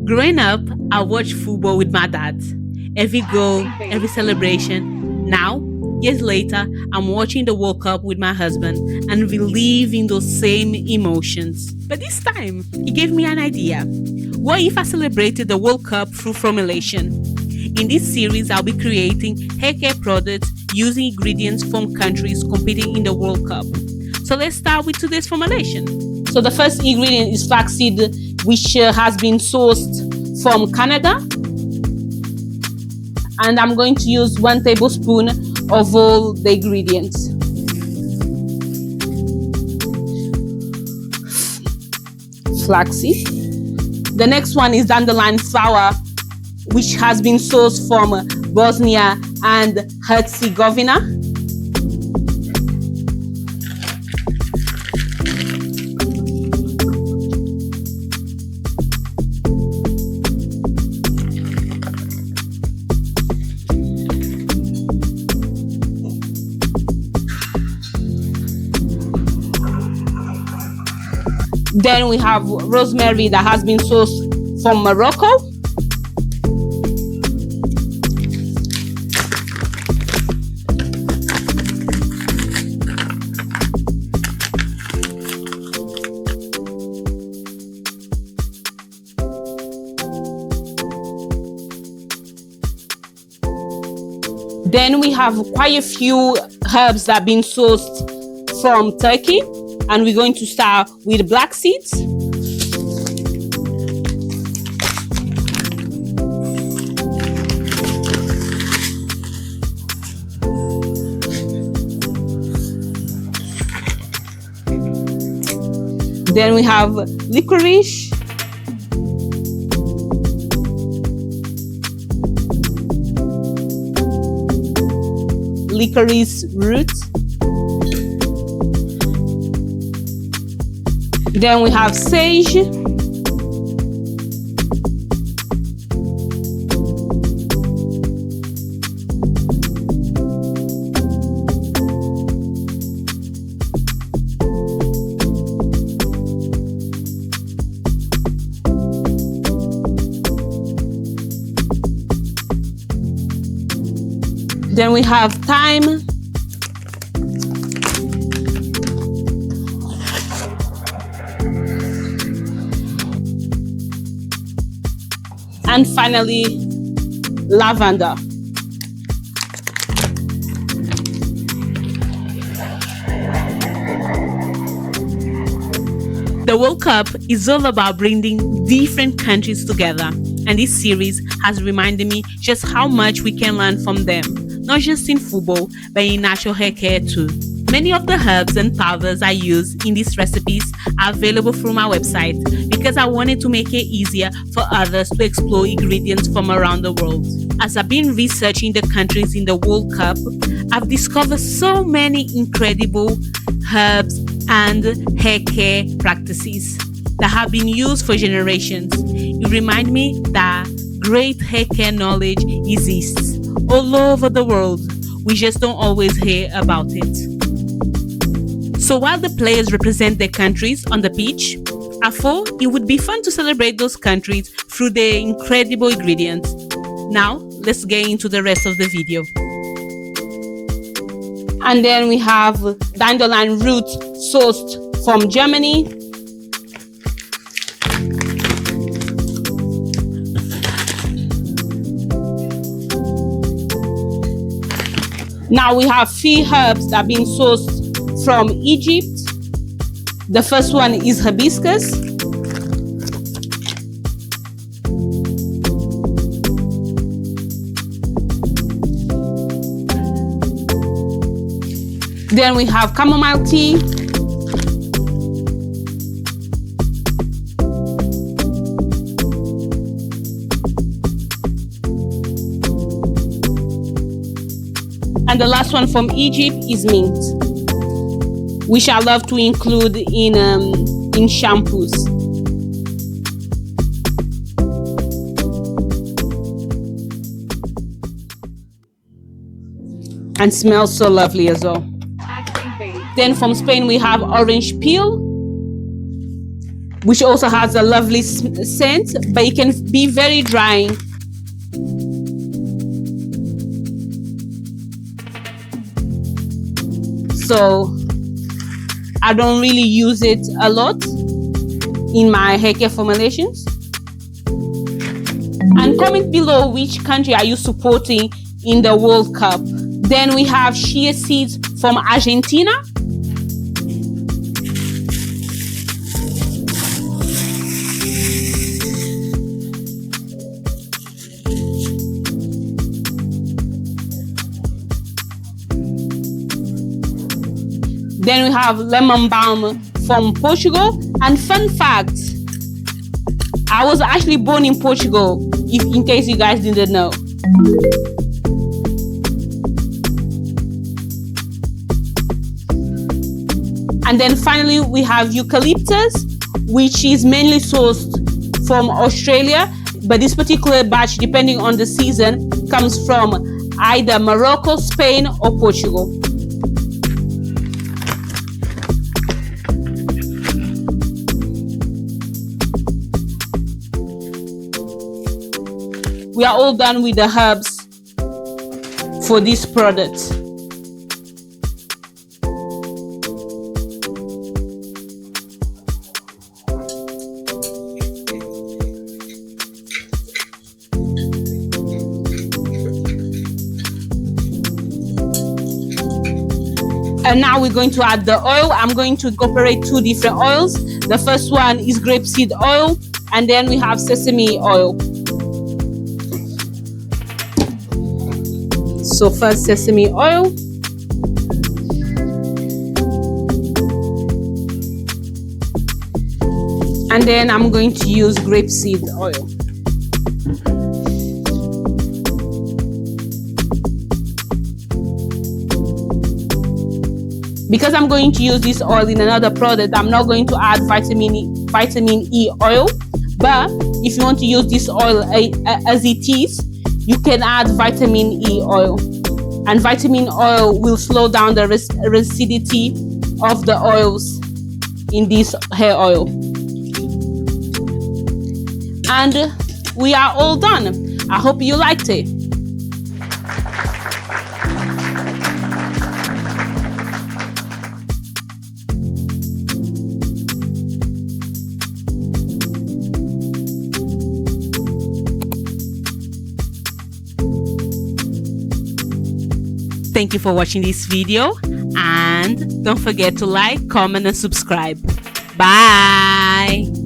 Growing up, I watched football with my dad. Every goal, every celebration. Now, years later, I'm watching the World Cup with my husband and reliving those same emotions. But this time, he gave me an idea. What if I celebrated the World Cup through formulation? In this series, I'll be creating haircare products using ingredients from countries competing in the World Cup. So let's start with today's formulation. So the first ingredient is flaxseed, which has been sourced from Canada. And I'm going to use 1 tablespoon of all the ingredients. Flaxseed. The next one is dandelion flower, which has been sourced from Bosnia and Herzegovina. Then we have rosemary that has been sourced from Morocco. Then we have quite a few herbs that have been sourced from Turkey. And we're going to start with black seeds. Then we have licorice. Licorice root. Then we have sage. Then we have thyme. And finally, lavender. The World Cup is all about bringing different countries together, and this series has reminded me just how much we can learn from them, not just in football, but in natural hair care too. Many of the herbs and powders I use in these recipes are available through my website because I wanted to make it easier for others to explore ingredients from around the world. As I've been researching the countries in the World Cup, I've discovered so many incredible herbs and hair care practices that have been used for generations. It reminds me that great hair care knowledge exists all over the world. We just don't always hear about it. So while the players represent their countries on the pitch, I thought it would be fun to celebrate those countries through their incredible ingredients. Now, let's get into the rest of the video. And then we have Dandelion Root sourced from Germany. Now we have 3 herbs that have been sourced from Egypt. The first one is hibiscus. Then we have chamomile tea. And the last one from Egypt is mint, which I love to include in shampoos. And smells so lovely as well. Then from Spain we have orange peel. which also has a lovely scent, but it can be very drying. So I don't really use it a lot in my hair care formulations. And comment below which country are you supporting in the World Cup. Then we have Chia Seeds from Argentina. Then we have lemon balm from Portugal. And fun fact, I was actually born in Portugal, in case you guys didn't know. And then finally we have Eucalyptus, which is mainly sourced from Australia, but this particular batch, depending on the season, comes from either Morocco, Spain or Portugal. We are all done with the herbs for this product. And now we're going to add the oil. I'm going to incorporate 2 different oils. The first one is grapeseed oil, and then we have sesame oil. So first sesame oil. And then I'm going to use grapeseed oil. Because I'm going to use this oil in another product, I'm not going to add vitamin E oil. But if you want to use this oil as it is, you can add vitamin E oil. And vitamin oil will slow down the acidity of the oils in this hair oil. And we are all done. I hope you liked it. Thank you for watching this video, and don't forget to like, comment and subscribe. Bye.